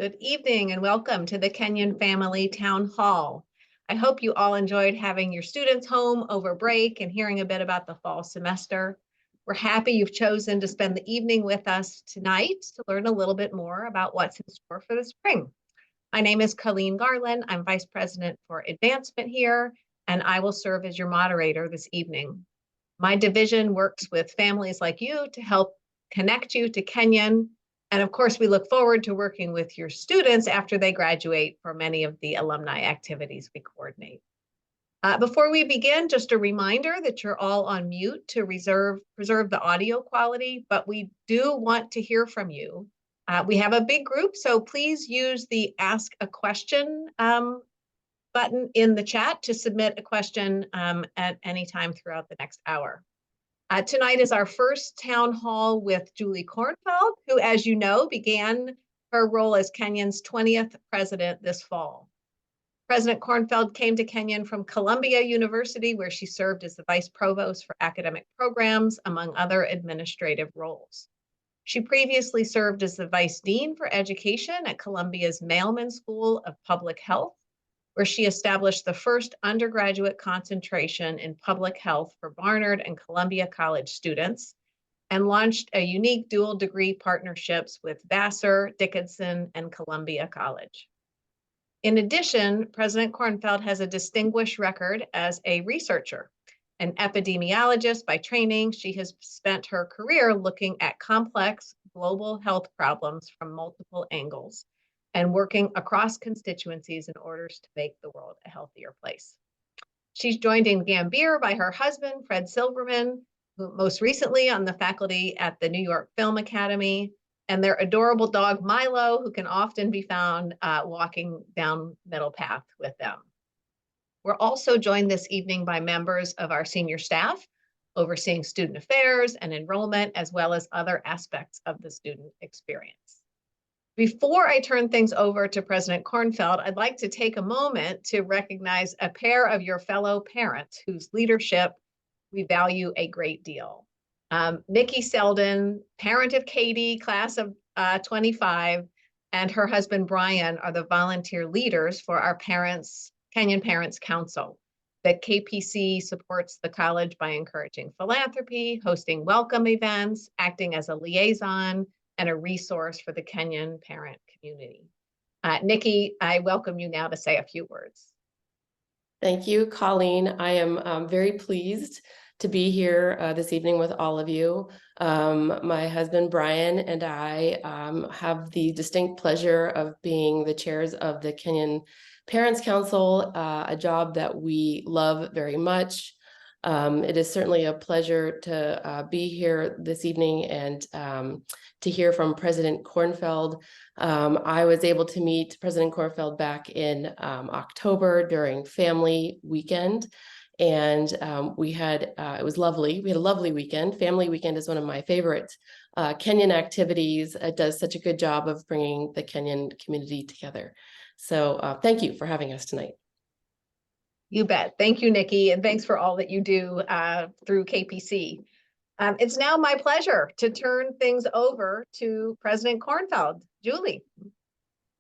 Good evening and welcome to the Kenyon Family Town Hall. I hope you all enjoyed having your students home over break and hearing a bit about the fall semester. We're happy you've chosen to spend the evening with us tonight to learn a little bit more about what's in store for the spring. My name is Colleen Garland. I'm Vice President for Advancement here, and I will serve as your moderator this evening. My division works with families like you to help connect you to Kenyon. And of course, we look forward to working with your students after they graduate for many of the alumni activities we coordinate. Before we begin, just a reminder that you're all on mute to preserve the audio quality, but we do want to hear from you. We have a big group, so please use the Ask a Question button in the chat to submit a question at any time throughout the next hour. Tonight is our first town hall with Julie Kornfeld, who, as you know, began her role as Kenyon's 20th president this fall. President Kornfeld came to Kenyon from Columbia University, where she served as the vice provost for academic programs, among other administrative roles. She previously served as the vice dean for education at Columbia's Mailman School of Public Health, where she established the first undergraduate concentration in public health for Barnard and Columbia College students, and launched a unique dual degree partnerships with Vassar, Dickinson, and Columbia College. In addition, President Kornfeld has a distinguished record as a researcher. An epidemiologist by training, she has spent her career looking at complex global health problems from multiple angles and working across constituencies in order to make the world a healthier place. She's joined in Gambier by her husband, Fred Silverman, who most recently on the faculty at the New York Film Academy, and their adorable dog, Milo, who can often be found walking down Middle Path with them. We're also joined this evening by members of our senior staff, overseeing student affairs and enrollment, as well as other aspects of the student experience. Before I turn things over to President Kornfeld, I'd like to take a moment to recognize a pair of your fellow parents whose leadership we value a great deal. Nikki Selden, parent of Katie, class of 25, and her husband Brian are the volunteer leaders for our Kenyon Parents Council. The KPC supports the college by encouraging philanthropy, hosting welcome events, acting as a liaison, and a resource for the Kenyon parent community. Nikki, I welcome you now to say a few words. Thank you, Colleen. I am very pleased to be here this evening with all of you. My husband, Brian, and I have the distinct pleasure of being the chairs of the Kenyon Parents Council, a job that we love very much. It is certainly a pleasure to be here this evening and to hear from President Kornfeld. I was able to meet President Kornfeld back in October during family weekend. And we had, it was lovely. We had a lovely weekend. Family weekend is one of my favorite Kenyon activities. It does such a good job of bringing the Kenyon community together. So thank you for having us tonight. You bet. Thank you, Nikki, and thanks for all that you do through KPC. It's now my pleasure to turn things over to President Kornfeld. Julie.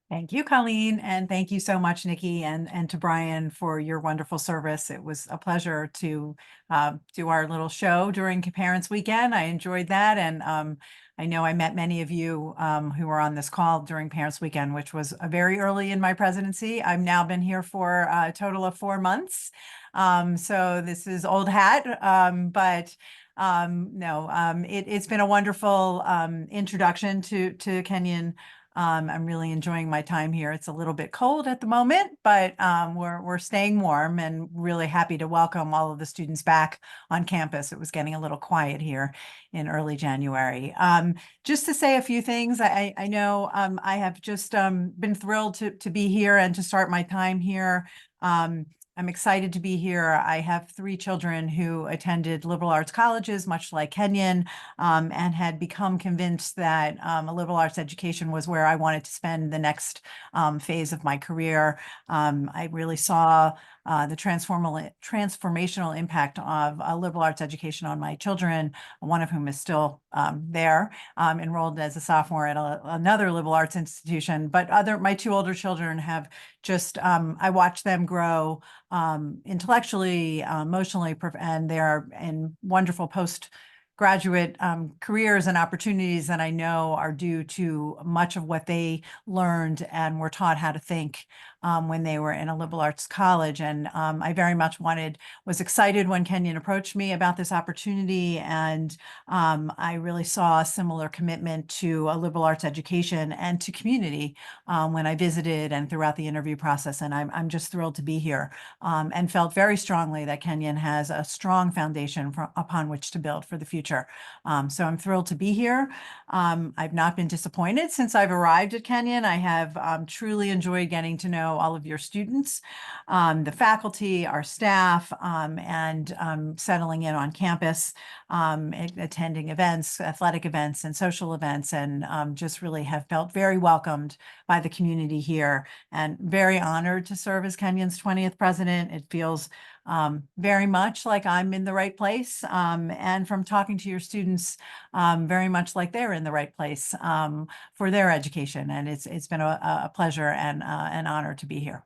Thank you, Colleen, and thank you so much, Nikki, and to Brian for your wonderful service. It was a pleasure to do our little show during Parents Weekend. I enjoyed that, and I know I met many of you who were on this call during Parents Weekend, which was very early in my presidency. I've now been here for a total of 4 months, so this is old hat, but it's been a wonderful introduction to Kenyon. I'm really enjoying my time here. It's a little bit cold at the moment, but we're staying warm and really happy to welcome all of the students back on campus. It was getting a little quiet here in early January. Just to say a few things, I know I have just been thrilled to be here and to start my time here. I'm excited to be here. I have 3 children who attended liberal arts colleges, much like Kenyon, and had become convinced that a liberal arts education was where I wanted to spend the next phase of my career. I really saw the transformational impact of a liberal arts education on my children, one of whom is still there, enrolled as a sophomore at another liberal arts institution. But my two older children have just, I watch them grow intellectually, emotionally, and they're in wonderful postgraduate careers and opportunities that I know are due to much of what they learned and were taught how to think when they were in a liberal arts college. And I very much was excited when Kenyon approached me about this opportunity. And I really saw a similar commitment to a liberal arts education and to community when I visited and throughout the interview process. And I'm just thrilled to be here and felt very strongly that Kenyon has a strong foundation upon which to build for the future. So I'm thrilled to be here. I've not been disappointed since I've arrived at Kenyon. I have truly enjoyed getting to know all of your students, the faculty, our staff, and settling in on campus, attending events, athletic events, and social events, and just really have felt very welcomed by the community here and very honored to serve as Kenyon's 20th president. It feels very much like I'm in the right place, and from talking to your students, very much like they're in the right place for their education. And it's been a pleasure and an honor to be here.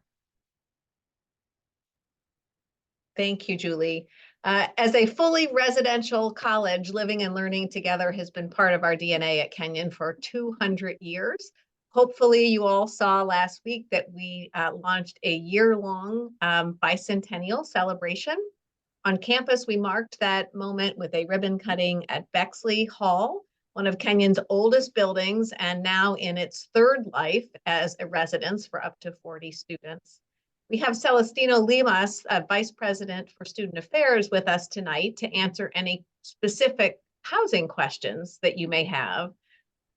Thank you, Julie. As a fully residential college, living and learning together has been part of our DNA at Kenyon for 200 years. Hopefully you all saw last week that we launched a year-long bicentennial celebration. On campus, we marked that moment with a ribbon cutting at Bexley Hall, one of Kenyon's oldest buildings, and now in its third life as a residence for up to 40 students. We have Celestino Limas, Vice President for Student Affairs, with us tonight to answer any specific housing questions that you may have.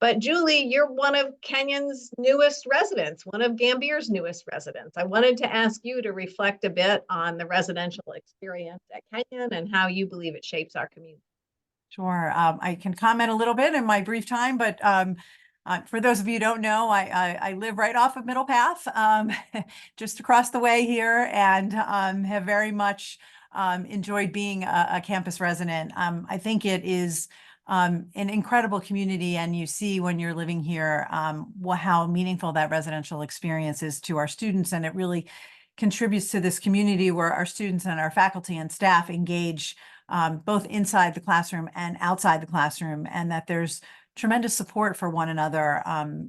But Julie, you're one of Kenyon's newest residents, one of Gambier's newest residents. I wanted to ask you to reflect a bit on the residential experience at Kenyon and how you believe it shapes our community. Sure. I can comment a little bit in my brief time, but for those of you who don't know, I live right off of Middle Path, just across the way here, and have very much enjoyed being a campus resident. I think it is an incredible community, and you see when you're living here how meaningful that residential experience is to our students, and it really contributes to this community where our students and our faculty and staff engage both inside the classroom and outside the classroom, and that there's tremendous support for one another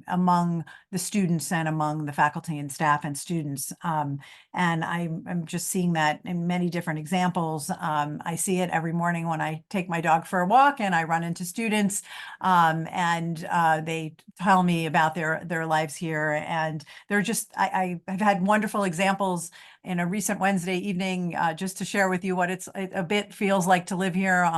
among the students and among the faculty and staff and students. And I'm just seeing that in many different examples. I see it every morning when I take my dog for a walk and I run into students and they tell me about their lives here. And they're just, I've had wonderful examples in a recent Wednesday evening, just to share with you what it a bit feels like to live here.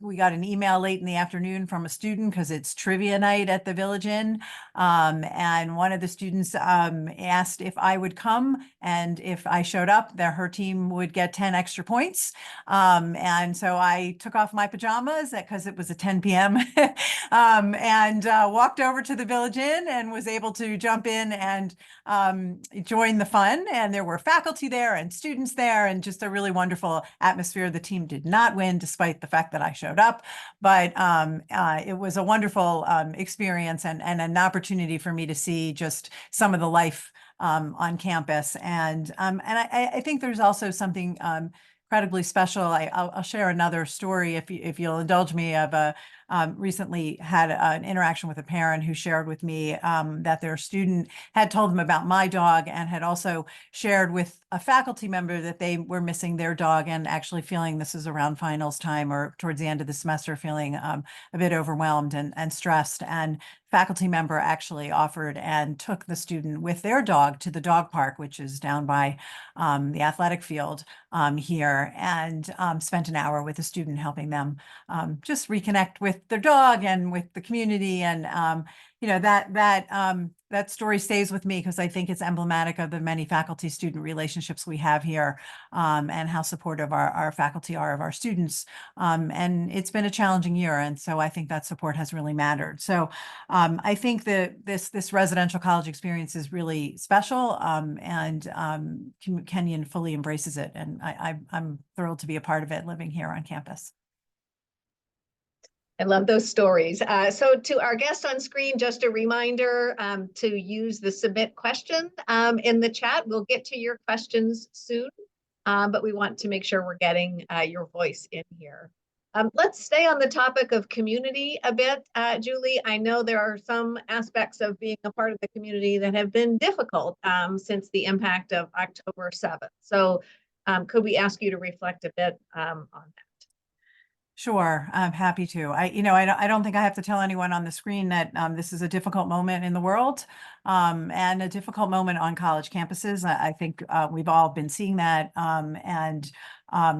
We got an email late in the afternoon from a student because it's trivia night at the Village Inn. And one of the students asked if I would come, and if I showed up, her team would get 10 extra points. And so I took off my pajamas because it was a 10 p.m. and walked over to the Village Inn and was able to jump in and join the fun. And there were faculty there and students there, and just a really wonderful atmosphere. The team did not win, despite the fact that I showed up, but it was a wonderful experience and an opportunity for me to see just some of the life on campus. And I think there's also something incredibly special. I'll share another story if you'll indulge me. Of recently had an interaction with a parent who shared with me that their student had told them about my dog, and had also shared with a faculty member that they were missing their dog, and actually feeling, this is around finals time or towards the end of the semester, feeling a bit overwhelmed and stressed. And faculty member actually offered and took the student with their dog to the dog park, which is down by the athletic field here, and spent an hour with the student, helping them just reconnect with their dog and with the community. And that story stays with me because I think it's emblematic of the many faculty-student relationships we have here, and how supportive our faculty are of our students. And it's been a challenging year, and so I think that support has really mattered. So I think that this residential college experience is really special, and Kenyon fully embraces it, and I'm thrilled to be a part of it, living here on campus. I love those stories. So to our guest on screen, just a reminder to use the submit question in the chat. We'll get to your questions soon, but we want to make sure we're getting your voice in here. Let's stay on the topic of community a bit, Julie. I know there are some aspects of being a part of the community that have been difficult since the impact of October 7th. So could we ask you to reflect a bit on that? Sure, I'm happy to. I don't think I have to tell anyone on the screen that this is a difficult moment in the world, and a difficult moment on college campuses. I think we've all been seeing that, and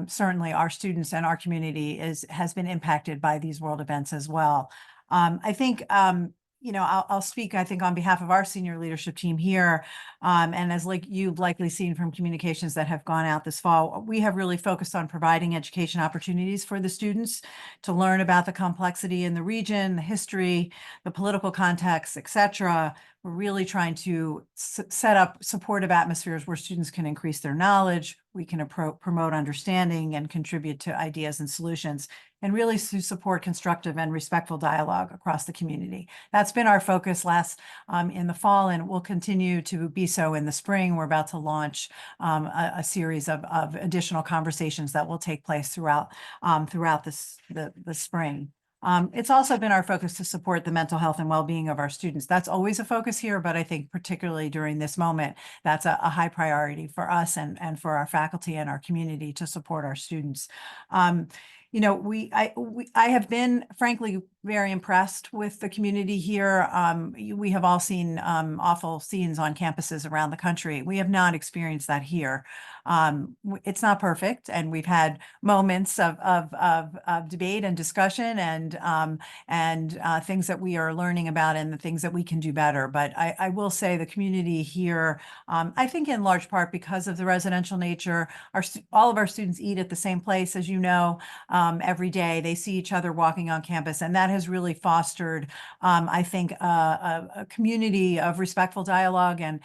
certainly our students and our community has been impacted by these world events as well. I think I'll speak, I think, on behalf of our senior leadership team here. And as you've likely seen from communications that have gone out this fall, we have really focused on providing education opportunities for the students to learn about the complexity in the region, the history, the political context, et cetera. We're really trying to set up supportive atmospheres where students can increase their knowledge, we can promote understanding and contribute to ideas and solutions, and really to support constructive and respectful dialogue across the community. That's been our focus in the fall, and will continue to be so in the spring. We're about to launch a series of additional conversations that will take place throughout the spring. It's also been our focus to support the mental health and well-being of our students. That's always a focus here, but I think particularly during this moment, that's a high priority for us and for our faculty and our community to support our students. I have been frankly very impressed with the community here. We have all seen awful scenes on campuses around the country. We have not experienced that here. It's not perfect, and we've had moments of debate and discussion and things that we are learning about and the things that we can do better. But I will say the community here, I think in large part because of the residential nature, all of our students eat at the same place, as you know, every day. They see each other walking on campus, and that has really fostered, I think, a community of respectful dialogue and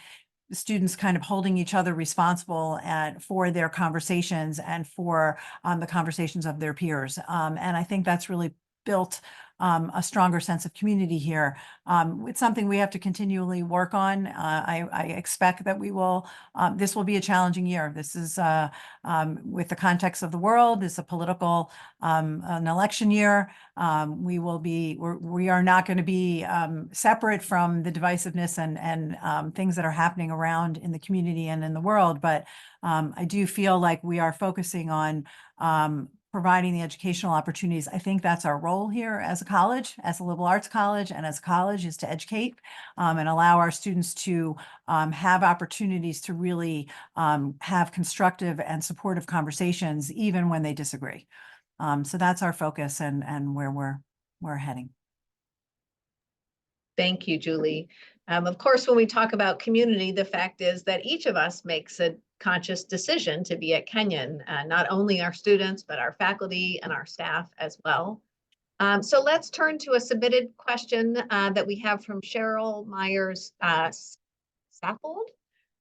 students kind of holding each other responsible for their conversations and for the conversations of their peers. And I think that's really built a stronger sense of community here. It's something we have to continually work on. I expect that this will be a challenging year. This is with the context of the world, it's a political, an election year. We are not going to be separate from the divisiveness and things that are happening around in the community and in the world. But I do feel like we are focusing on providing the educational opportunities. I think that's our role here as a college, as a liberal arts college, and as a college, is to educate and allow our students to have opportunities to really have constructive and supportive conversations, even when they disagree. So that's our focus and where we're heading. Thank you, Julie. Of course, when we talk about community, the fact is that each of us makes a conscious decision to be at Kenyon, not only our students, but our faculty and our staff as well. So let's turn to a submitted question that we have from Cheryl Myers Saffold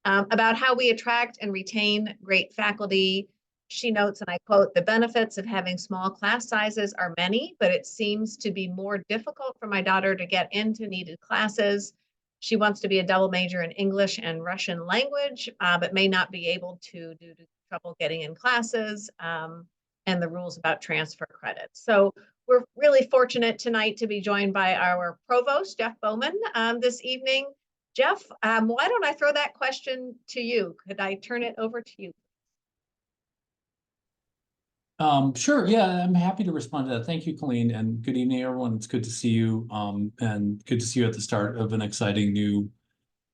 about how we attract and retain great faculty. She notes, and I quote, "The benefits of having small class sizes are many, but it seems to be more difficult for my daughter to get into needed classes. She wants to be a double major in English and Russian language, but may not be able to due to trouble getting in classes and the rules about transfer credits." So we're really fortunate tonight to be joined by our provost, Jeff Bowman, this evening. Jeff, why don't I throw that question to you? Could I turn it over to you? Sure. Yeah, I'm happy to respond to that. Thank you, Colleen, and good evening, everyone. It's good to see you, and good to see you at the start of an exciting new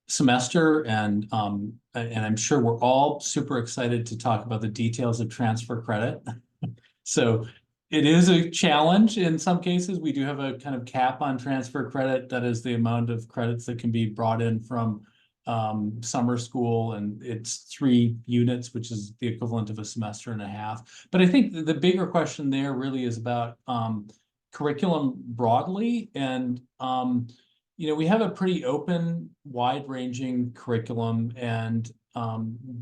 semester. And I'm sure we're all super excited to talk about the details of transfer credit. So It is a challenge in some cases. We do have a kind of cap on transfer credit. That is the amount of credits that can be brought in from summer school, and it's 3 units, which is the equivalent of a semester and a half. But I think the bigger question there really is about curriculum broadly. And we have a pretty open, wide-ranging curriculum, and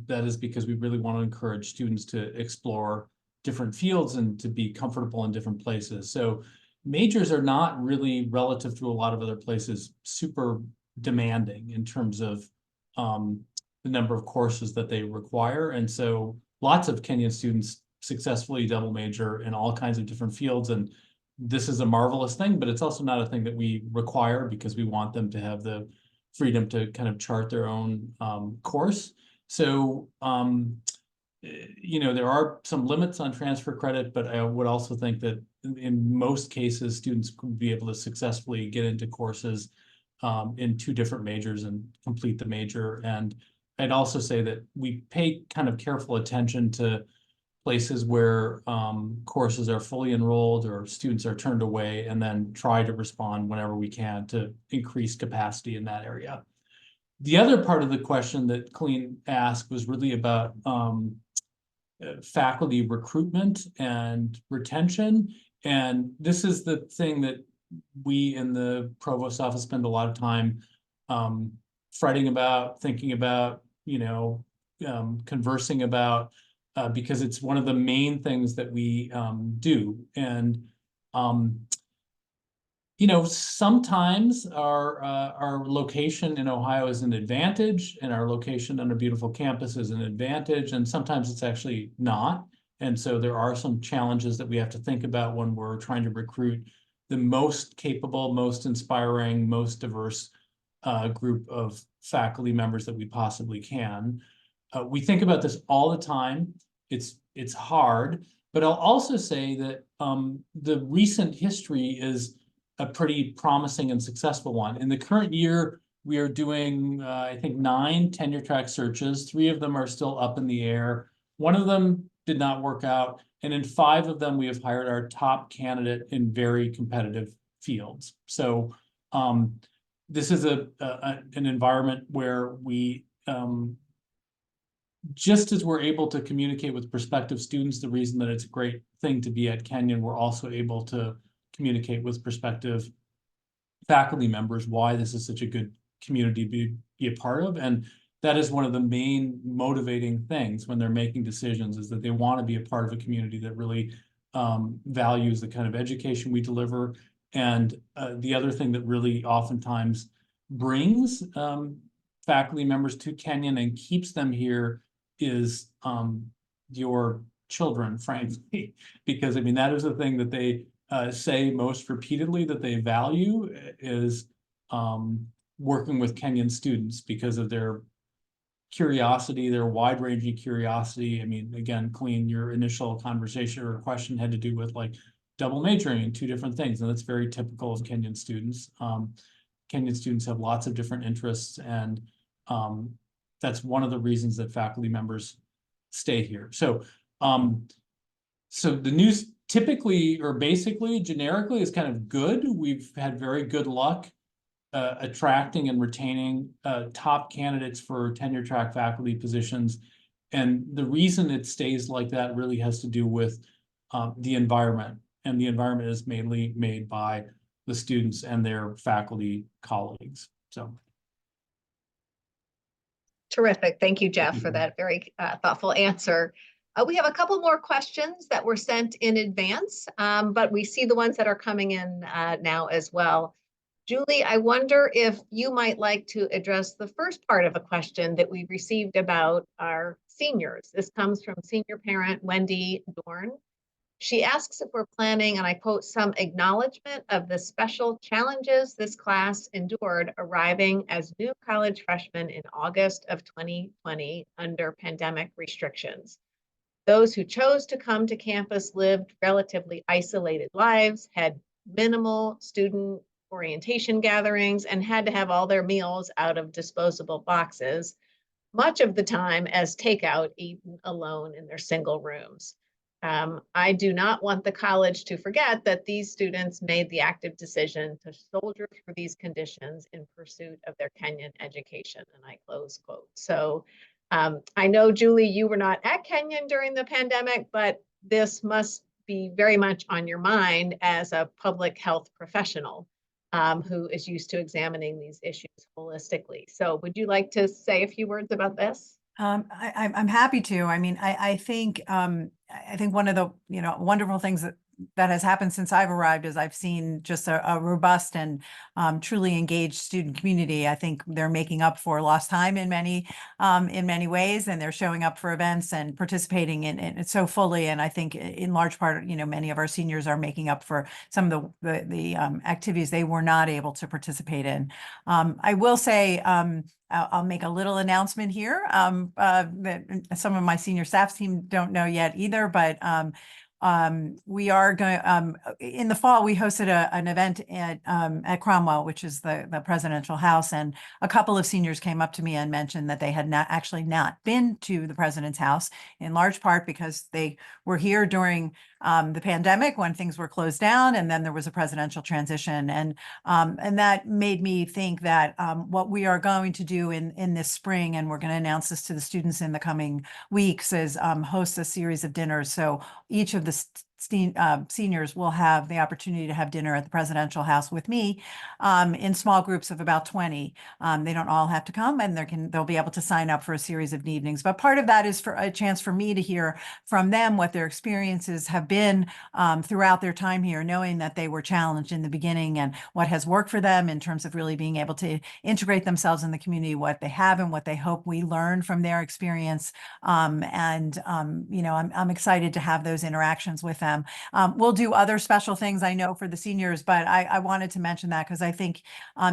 that is because we really want to encourage students to explore different fields and to be comfortable in different places. So majors are not really, relative to a lot of other places, super demanding in terms of the number of courses that they require. And so lots of Kenyon students successfully double major in all kinds of different fields. And this is a marvelous thing, but it's also not a thing that we require, because we want them to have the freedom to kind of chart their own course. So there are some limits on transfer credit, but I would also think that in most cases, students could be able to successfully get into courses in 2 different majors and complete the major. And I'd also say that we pay kind of careful attention to places where courses are fully enrolled or students are turned away, and then try to respond whenever we can to increase capacity in that area. The other part of the question that Colleen asked was really about faculty recruitment and retention. And this is the thing that we in the provost office spend a lot of time fretting about, thinking about, conversing about, because it's one of the main things that we do. And sometimes our location in Ohio is an advantage, and our location on a beautiful campus is an advantage, and sometimes it's actually not. And so there are some challenges that we have to think about when we're trying to recruit the most capable, most inspiring, most diverse group of faculty members that we possibly can. We think about this all the time. It's hard, but I'll also say that the recent history is a pretty promising and successful one. In the current year, we are doing, I think, 9 tenure track searches. 3 of them are still up in the air. 1 of them did not work out. And in 5 of them, we have hired our top candidate in very competitive fields. So this is an environment where we, just as we're able to communicate with prospective students, the reason that it's a great thing to be at Kenyon, we're also able to communicate with prospective faculty members why this is such a good community to be a part of. And that is one of the main motivating things when they're making decisions, is that they want to be a part of a community that really values the kind of education we deliver. And the other thing that really oftentimes brings faculty members to Kenyon and keeps them here is your children, frankly, because that is the thing that they say most repeatedly that they value, is working with Kenyon students because of their curiosity, their wide-ranging curiosity. Again, Colleen, your initial conversation or question had to do with double majoring in 2 different things, and that's very typical of Kenyon students. Kenyon students have lots of different interests, and that's one of the reasons that faculty members stay here. So the news typically, or basically, generically, is kind of good. We've had very good luck attracting and retaining top candidates for tenure track faculty positions. And the reason it stays like that really has to do with the environment. And the environment is mainly made by the students and their faculty colleagues. So. Terrific. Thank you, Jeff, for that very thoughtful answer. We have a couple more questions that were sent in advance, but we see the ones that are coming in now as well. Julie, I wonder if you might like to address the first part of a question that we received about our seniors. This comes from senior parent Wendy Dorn. She asks if we're planning, and I quote, some acknowledgement of the special challenges this class endured arriving as new college freshmen in August of 2020 under pandemic restrictions. Those who chose to come to campus lived relatively isolated lives, had minimal student orientation gatherings, and had to have all their meals out of disposable boxes, much of the time as takeout, eaten alone in their single rooms. I do not want the college to forget that these students made the active decision to soldier through these conditions in pursuit of their Kenyon education, and I close quote. So I know, Julie, you were not at Kenyon during the pandemic, but this must be very much on your mind as a public health professional who is used to examining these issues holistically. So would you like to say a few words about this? I'm happy to. I mean, I think one of the wonderful things that has happened since I've arrived is I've seen just a robust and truly engaged student community. I think they're making up for lost time in many ways, and they're showing up for events and participating in it so fully. And I think in large part, many of our seniors are making up for some of the activities they were not able to participate in. I will say, I'll make a little announcement here that some of my senior staff team don't know yet either, but we are going in the fall. We hosted an event at Cromwell, which is the presidential house, and a couple of seniors came up to me and mentioned that they had not been to the president's house, in large part because they were here during the pandemic when things were closed down, and then there was a presidential transition, and that made me think that what we are going to do in this spring, and we're going to announce this to the students in the coming weeks, is host a series of dinners. So each of the seniors will have the opportunity to have dinner at the presidential house with me in small groups of about 20. They don't all have to come, and they'll be able to sign up for a series of evenings. But part of that is for a chance for me to hear from them what their experiences have been throughout their time here, knowing that they were challenged in the beginning and what has worked for them in terms of really being able to integrate themselves in the community, what they have and what they hope we learn from their experience. I'm excited to have those interactions with them. We'll do other special things, I know, for the seniors, but I wanted to mention that because I think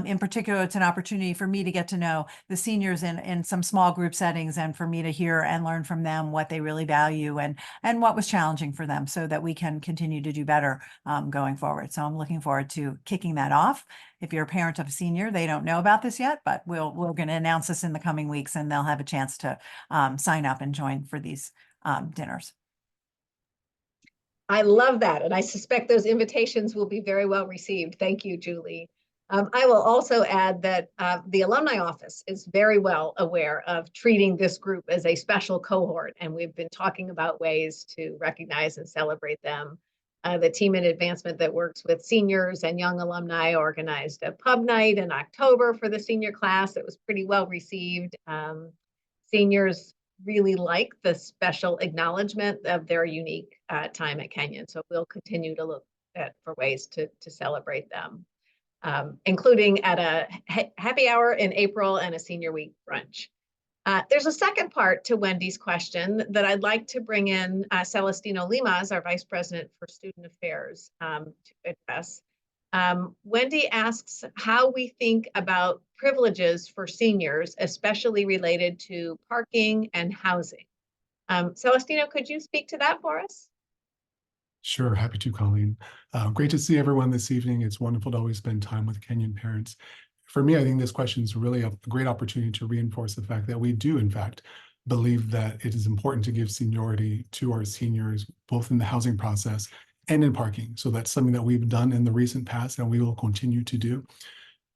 in particular, it's an opportunity for me to get to know the seniors in some small group settings, and for me to hear and learn from them what they really value and what was challenging for them, so that we can continue to do better going forward. So I'm looking forward to kicking that off. If you're a parent of a senior, they don't know about this yet, but we're going to announce this in the coming weeks, and they'll have a chance to sign up and join for these dinners. I love that, and I suspect those invitations will be very well received. Thank you, Julie. I will also add that the alumni office is very well aware of treating this group as a special cohort, and we've been talking about ways to recognize and celebrate them. The team in advancement that works with seniors and young alumni organized a pub night in October for the senior class. It was pretty well received. Seniors really like the special acknowledgement of their unique time at Kenyon. So we'll continue to look for ways to celebrate them, including at a happy hour in April and a senior week brunch. There's a second part to Wendy's question that I'd like to bring in Celestino Limas, our Vice President for Student Affairs, to address. Wendy asks how we think about privileges for seniors, especially related to parking and housing. Celestino, could you speak to that for us? Sure, happy to, Colleen. Great to see everyone this evening. It's wonderful to always spend time with Kenyon parents. For me, I think this question is really a great opportunity to reinforce the fact that we do, in fact, believe that it is important to give seniority to our seniors, both in the housing process and in parking. So that's something that we've done in the recent past and we will continue to do.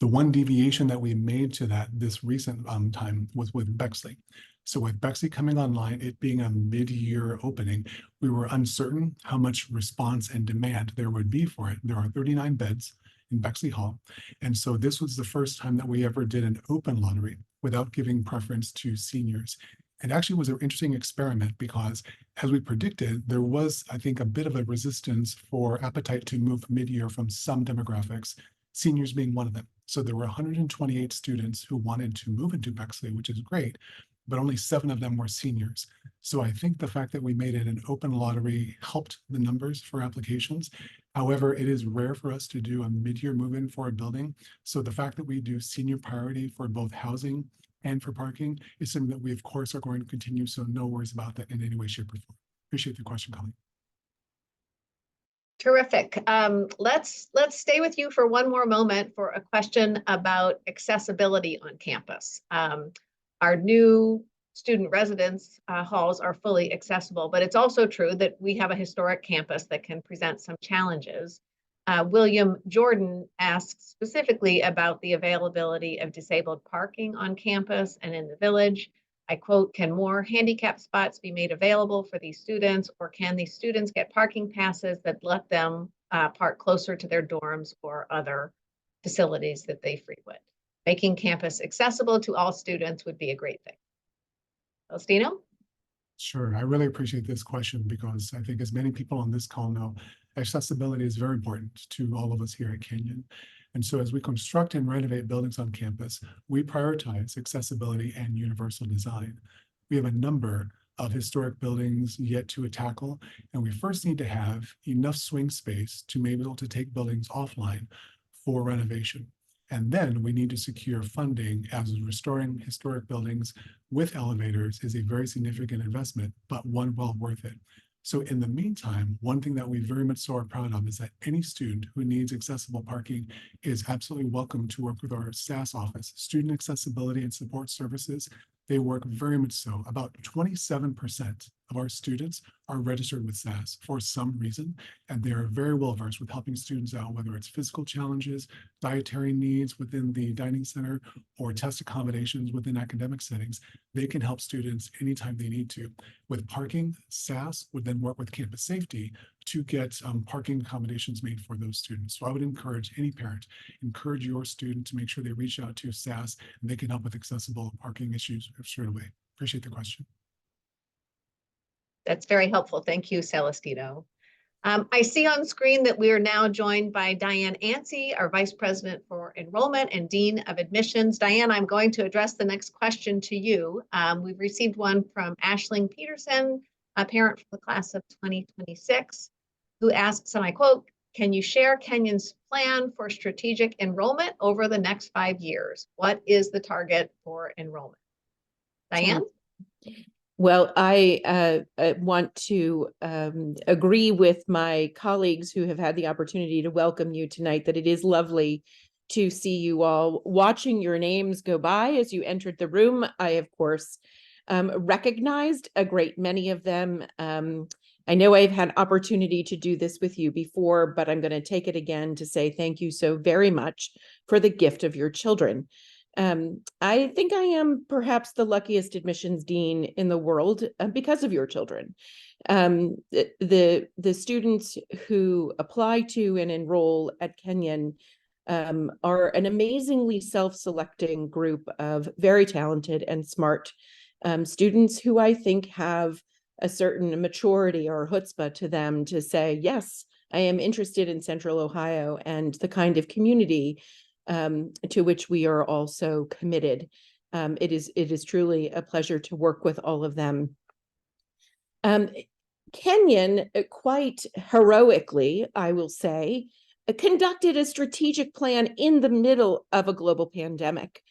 The one deviation that we made to that this recent time was with Bexley. So with Bexley coming online, it being a mid-year opening, we were uncertain how much response and demand there would be for it. There are 39 beds in Bexley Hall. And so this was the first time that we ever did an open lottery without giving preference to seniors. It actually was an interesting experiment because, as we predicted, there was, I think, a bit of a resistance for appetite to move mid-year from some demographics, seniors being one of them. So there were 128 students who wanted to move into Bexley, which is great, but only 7 of them were seniors. So I think the fact that we made it an open lottery helped the numbers for applications. However, it is rare for us to do a mid-year move-in for a building. So the fact that we do senior priority for both housing and for parking is something that we, of course, are going to continue. So no worries about that in any way, shape, or form. Appreciate the question, Colleen. Terrific. Let's stay with you for one more moment for a question about accessibility on campus. Our new student residence halls are fully accessible, but it's also true that we have a historic campus that can present some challenges. William Jordan asks specifically about the availability of disabled parking on campus and in the village. I quote, "Can more handicap spots be made available for these students, or can these students get parking passes that let them park closer to their dorms or other facilities that they frequent? Making campus accessible to all students would be a great thing." Celestino? Sure, I really appreciate this question because I think as many people on this call know, accessibility is very important to all of us here at Kenyon. And so as we construct and renovate buildings on campus, we prioritize accessibility and universal design. We have a number of historic buildings yet to tackle, and we first need to have enough swing space to be able to take buildings offline for renovation. And then we need to secure funding, as restoring historic buildings with elevators is a very significant investment, but one well worth it. So in the meantime, one thing that we very much so are proud of is that any student who needs accessible parking is absolutely welcome to work with our SAS office, Student Accessibility and Support Services. They work very much so. About 27% of our students are registered with SAS for some reason, and they are very well versed with helping students out, whether it's physical challenges, dietary needs within the dining center, or test accommodations within academic settings. They can help students anytime they need to. With parking, SAS would then work with campus safety to get parking accommodations made for those students. So I would encourage any parent, encourage your student to make sure they reach out to SAS and they can help with accessible parking issues straight away. Appreciate the question. That's very helpful. Thank you, Celestino. I see on screen that we are now joined by Diane Ansey, our Vice President for Enrollment and Dean of Admissions. Diane, I'm going to address the next question to you. We've received one from Ashling Peterson, a parent for the class of 2026, who asks, and I quote, "Can you share Kenyon's plan for strategic enrollment over the next 5 years? What is the target for enrollment?" Diane? Well, I want to agree with my colleagues who have had the opportunity to welcome you tonight, that it is lovely to see you all. Watching your names go by as you entered the room, I, of course, recognized a great many of them. I know I've had opportunity to do this with you before, but I'm going to take it again to say thank you so very much for the gift of your children. I think I am perhaps the luckiest admissions dean in the world because of your children. The students who apply to and enroll at Kenyon are an amazingly self-selecting group of very talented and smart students who I think have a certain maturity or chutzpah to them to say, yes, I am interested in Central Ohio and the kind of community to which we are also committed. It is truly a pleasure to work with all of them. Kenyon, quite heroically, I will say, conducted a strategic plan in the middle of a global pandemic.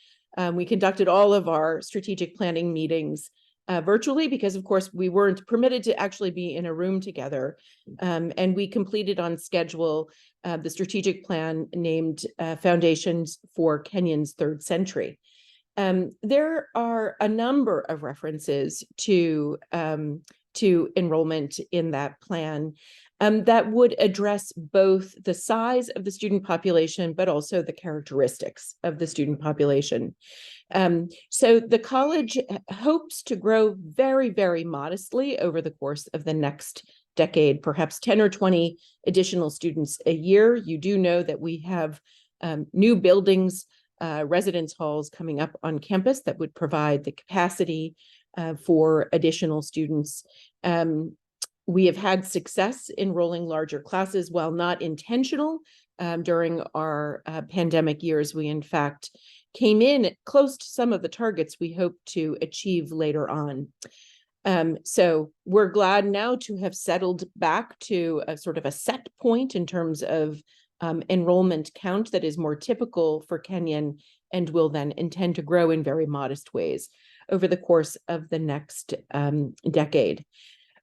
We conducted all of our strategic planning meetings virtually because, of course, we weren't permitted to actually be in a room together. And we completed on schedule the strategic plan named Foundations for Kenyon's Third Century. There are a number of references to enrollment in that plan that would address both the size of the student population, but also the characteristics of the student population. So the college hopes to grow very, very modestly over the course of the next decade, perhaps 10 or 20 additional students a year. You do know that we have new buildings, residence halls coming up on campus that would provide the capacity for additional students. We have had success enrolling larger classes while not intentional. During our pandemic years, we in fact came in close to some of the targets we hope to achieve later on. So we're glad now to have settled back to a sort of a set point in terms of enrollment count that is more typical for Kenyon and will then intend to grow in very modest ways over the course of the next decade.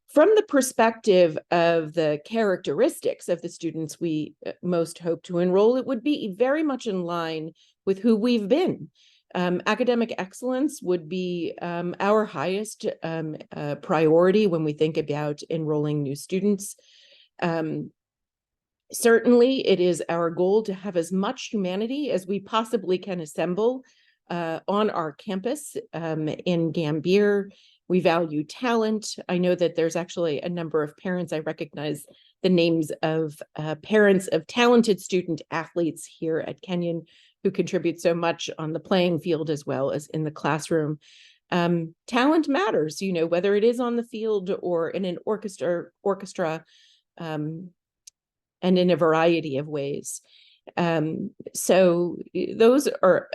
From the perspective of the characteristics of the students we most hope to enroll, it would be very much in line with who we've been. Academic excellence would be our highest priority when we think about enrolling new students. Certainly, it is our goal to have as much humanity as we possibly can assemble on our campus in Gambier. We value talent. I know that there's actually a number of parents. I recognize the names of parents of talented student athletes here at Kenyon who contribute so much on the playing field as well as in the classroom. Talent matters, you know, whether it is on the field or in an orchestra, and in a variety of ways. So those are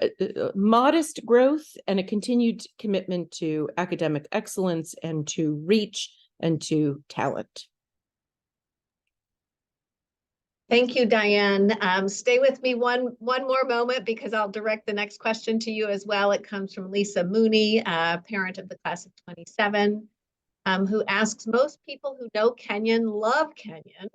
modest growth and a continued commitment to academic excellence and to reach and to talent. Thank you, Diane. Stay with me one more moment because I'll direct the next question to you as well. It comes from Lisa Mooney, parent of the class of 27, who asks, most people who know Kenyon love Kenyon.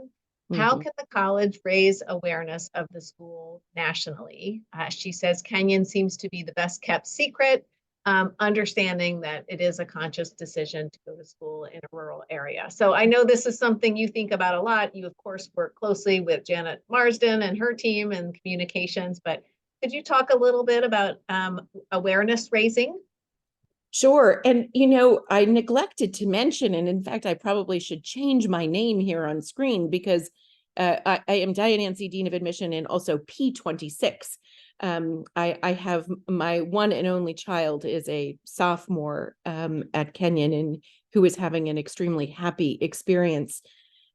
How can the college raise awareness of the school nationally? She says Kenyon seems to be the best kept secret, understanding that it is a conscious decision to go to school in a rural area. So I know this is something you think about a lot. You, of course, work closely with Janet Marsden and her team and communications, but could you talk a little bit about awareness raising? Sure. And, you know, I neglected to mention, and in fact, I probably should change my name here on screen because I am Diane Nancy, Dean of Admission, and also P26. I have my one and only child is a sophomore at Kenyon and who is having an extremely happy experience.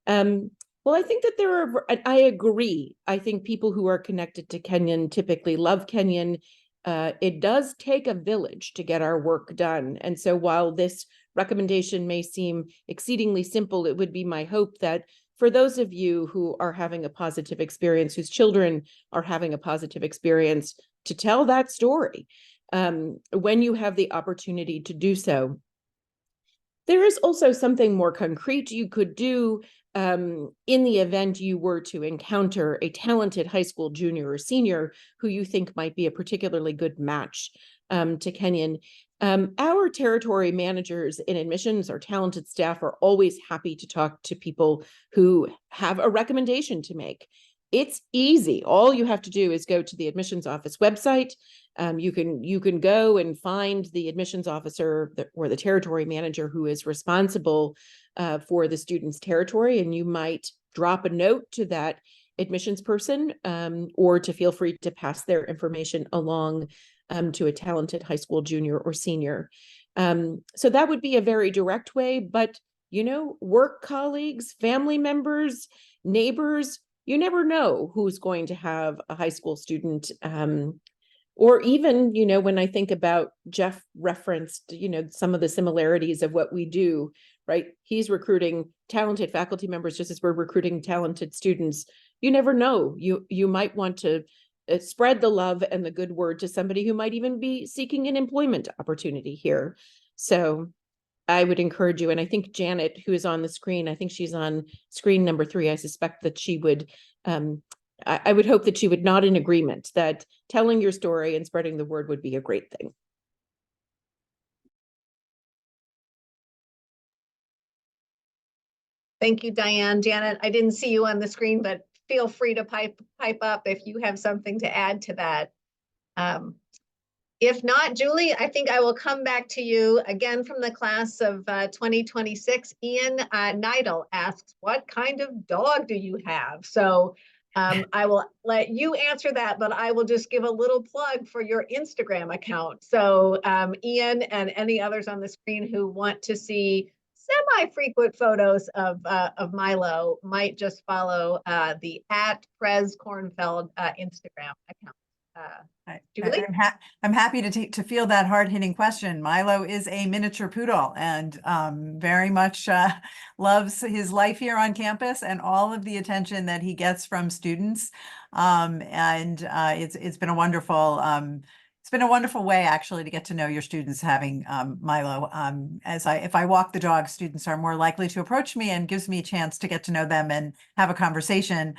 Well, I think that I agree. I think people who are connected to Kenyon typically love Kenyon. It does take a village to get our work done. And so while this recommendation may seem exceedingly simple, it would be my hope that for those of you who are having a positive experience, whose children are having a positive experience, to tell that story when you have the opportunity to do so. There is also something more concrete you could do in the event you were to encounter a talented high school junior or senior who you think might be a particularly good match to Kenyon. Our territory managers in admissions, our talented staff, are always happy to talk to people who have a recommendation to make. It's easy. All you have to do is go to the admissions office website. You can go and find the admissions officer or the territory manager who is responsible for the student's territory, and you might drop a note to that admissions person or to feel free to pass their information along to a talented high school junior or senior. So that would be a very direct way, but you know, work colleagues, family members, neighbors, you never know who's going to have a high school student. Or even, you know, when I think about Jeff referenced, you know, some of the similarities of what we do, right? He's recruiting talented faculty members just as we're recruiting talented students. You never know. You might want to spread the love and the good word to somebody who might even be seeking an employment opportunity here. So I would encourage you, and I think Janet, who is on the screen, I think she's on screen number 3. I suspect that she would, I would hope that she would nod in agreement that telling your story and spreading the word would be a great thing. Thank you, Diane. Janet, I didn't see you on the screen, but feel free to pipe up if you have something to add to that. If not, Julie, I think I will come back to you again from the class of 2026. Ian Neidel asks, what kind of dog do you have? So I will let you answer that, but I will just give a little plug for your Instagram account. So Ian and any others on the screen who want to see semi-frequent photos of Milo might just follow the @Prez Kornfeld Instagram account. Julie? I'm happy to field that hard-hitting question. Milo is a miniature poodle and very much loves his life here on campus and all of the attention that he gets from students. It's been a wonderful it's been a wonderful way actually to get to know your students having Milo. If I walk the dog, students are more likely to approach me and gives me a chance to get to know them and have a conversation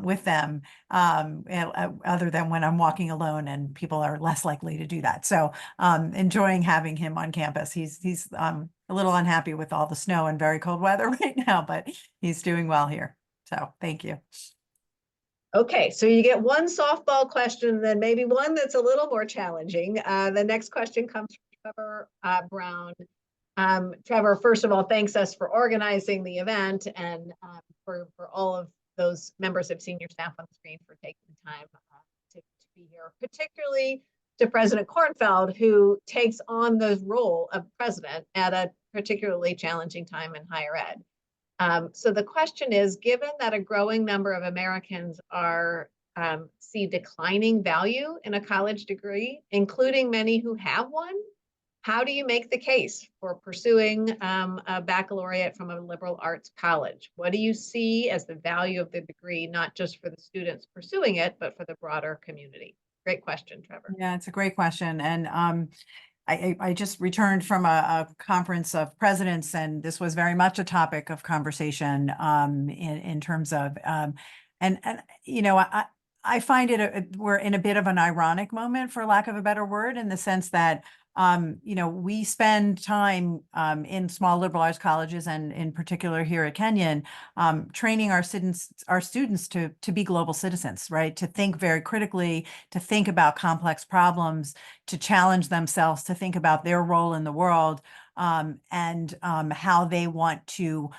with them, other than when I'm walking alone and people are less likely to do that. So enjoying having him on campus. He's a little unhappy with all the snow and very cold weather right now, but he's doing well here. So thank you. Okay, so you get one softball question, then maybe one that's a little more challenging. The next question comes from Trevor Brown. Trevor, first of all, thanks us for organizing the event and for all of those members of senior staff on the screen for taking the time to be here, particularly to President Kornfeld, who takes on the role of president at a particularly challenging time in higher ed. So the question is, given that a growing number of Americans see declining value in a college degree, including many who have one, how do you make the case for pursuing a baccalaureate from a liberal arts college? What do you see as the value of the degree, not just for the students pursuing it, but for the broader community? Great question, Trevor. Yeah, it's a great question. And I just returned from a conference of presidents, and this was very much a topic of conversation in terms of and you know, I find we're in a bit of an ironic moment, for lack of a better word, in the sense that you know, we spend time in small liberal arts colleges, and in particular here at Kenyon, training our students to be global citizens, right? To think very critically, to think about complex problems, to challenge themselves, to think about their role in the world, and how they want to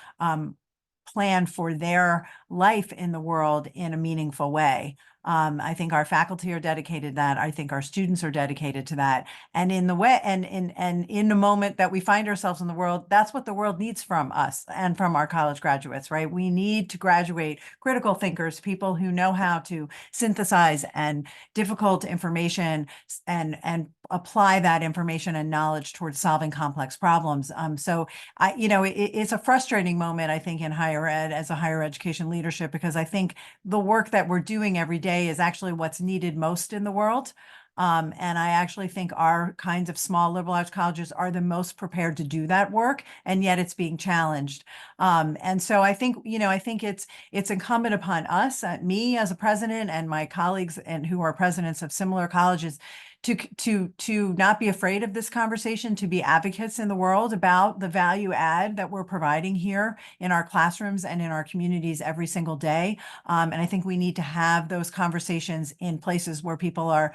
plan for their life in the world in a meaningful way. I think our faculty are dedicated to that. I think our students are dedicated to that. And in the way, and in the moment that we find ourselves in the world, that's what the world needs from us and from our college graduates, right? We need to graduate critical thinkers, people who know how to synthesize and difficult information and apply that information and knowledge towards solving complex problems. So you know, it's a frustrating moment, I think, in higher ed as a higher education leadership, because I think the work that we're doing every day is actually what's needed most in the world. And I actually think our kinds of small liberal arts colleges are the most prepared to do that work, and yet it's being challenged. And so I think, you know, I think it's incumbent upon us, me as a president and my colleagues and who are presidents of similar colleges, to not be afraid of this conversation, to be advocates in the world about the value add that we're providing here in our classrooms and in our communities every single day. And I think we need to have those conversations in places where people are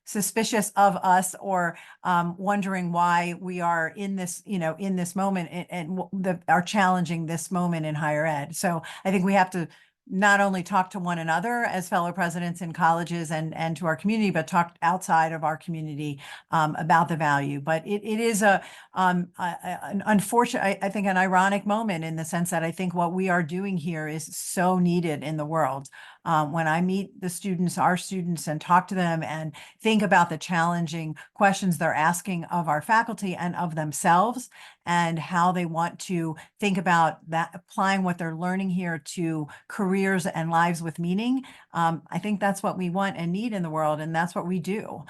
suspicious of us or wondering why we are in this, you know, in this moment and are challenging this moment in higher ed. So I think we have to not only talk to one another as fellow presidents in colleges and to our community, but talk outside of our community about the value. But it is an unfortunate, I think, an ironic moment in the sense that I think what we are doing here is so needed in the world. When I meet the students, our students, and talk to them and think about the challenging questions they're asking of our faculty and of themselves, and how they want to think about that, applying what they're learning here to careers and lives with meaning. I think that's what we want and need in the world, and that's what we do.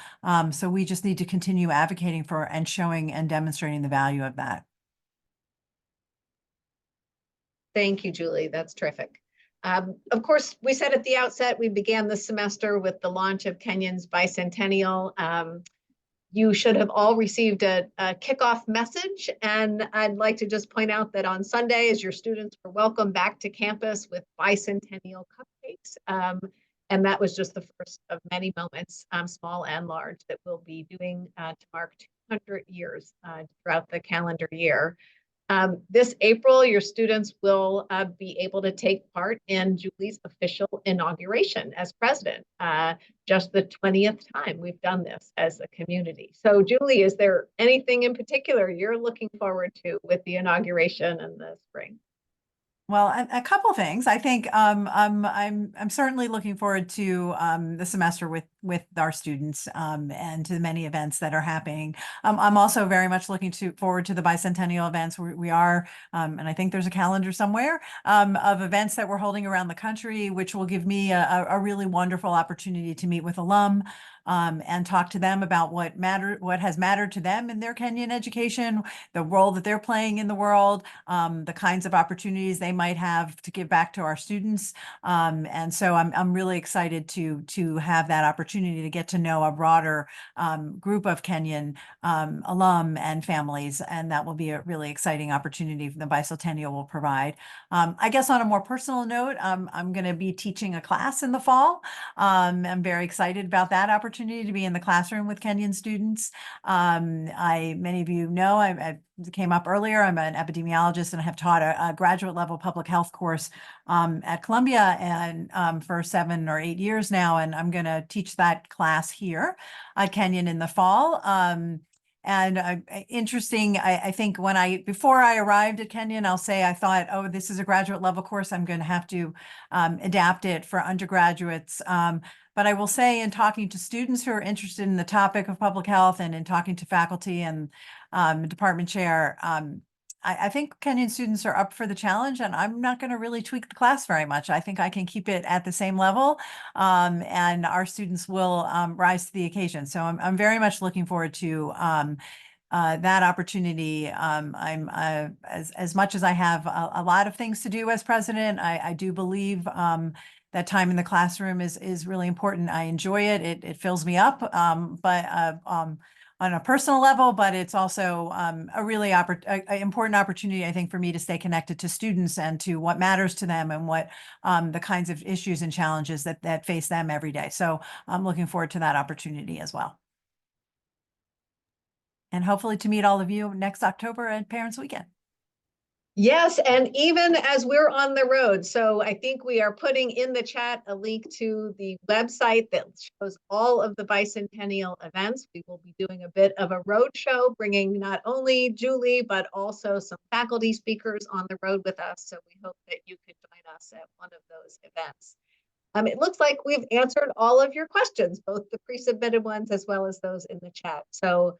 So we just need to continue advocating for and showing and demonstrating the value of that. Thank you, Julie. That's terrific. Of course, we said at the outset, we began this semester with the launch of Kenyon's bicentennial. You should have all received a kickoff message, and I'd like to just point out that on Sunday, as your students were welcomed back to campus with bicentennial cupcakes, and that was just the first of many moments, small and large, that we'll be doing to mark 200 years throughout the calendar year. This April, your students will be able to take part in Julie's official inauguration as president. Just the 20th time we've done this as a community. So Julie, is there anything in particular you're looking forward to with the inauguration in the spring? Well, a couple things. I think I'm certainly looking forward to the semester with with our students and to the many events that are happening. I'm also very much looking forward to the bicentennial events. We are, and I think there's a calendar somewhere of events that we're holding around the country, which will give me a really wonderful opportunity to meet with alum and talk to them about what has mattered to them in their Kenyon education, the role that they're playing in the world, the kinds of opportunities they might have to give back to our students. And so I'm really excited to have that opportunity to get to know a broader group of Kenyon alum and families, and that will be a really exciting opportunity the bicentennial will provide. I guess on a more personal note, I'm going to be teaching a class in the fall. I'm very excited about that opportunity to be in the classroom with Kenyon students. Many of you know, I came up earlier, I'm an epidemiologist and I have taught a graduate level public health course at Columbia and for 7 or 8 years now, and I'm going to teach that class here at Kenyon in the fall. Interesting, I think before I arrived at Kenyon, I'll say I thought, oh, this is a graduate level course, I'm going to have to adapt it for undergraduates. But I will say in talking to students who are interested in the topic of public health and in talking to faculty and department chair, I think Kenyon students are up for the challenge, and I'm not going to really tweak the class very much. I think I can keep it at the same level, and our students will rise to the occasion. So I'm very much looking forward to that opportunity. I'm as much as I have a lot of things to do as president, I do believe that time in the classroom is really important. I enjoy it. It fills me up, but on a personal level, but it's also a really important opportunity, I think, for me to stay connected to students and to what matters to them and what the kinds of issues and challenges that face them every day. So I'm looking forward to that opportunity as well. And hopefully to meet all of you next October at Parents Weekend. Yes, and even as we're on the road. So I think we are putting in the chat a link to the website that shows all of the bicentennial events. We will be doing a bit of a road show, bringing not only Julie, but also some faculty speakers on the road with us. So we hope that you could join us at one of those events. It looks like we've answered all of your questions, both the pre-submitted ones as well as those in the chat. So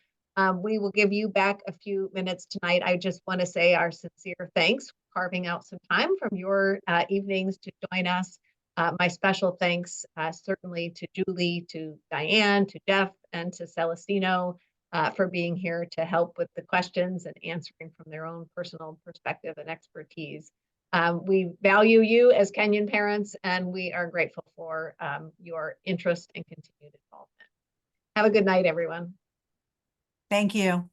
we will give you back a few minutes tonight. I just want to say our sincere thanks for carving out some time from your evenings to join us. My special thanks certainly to Julie, to Diane, to Jeff, and to Celestino for being here to help with the questions and answering from their own personal perspective and expertise. We value you as Kenyon parents, and we are grateful for your interest and continued involvement. Have a good night, everyone. Thank you.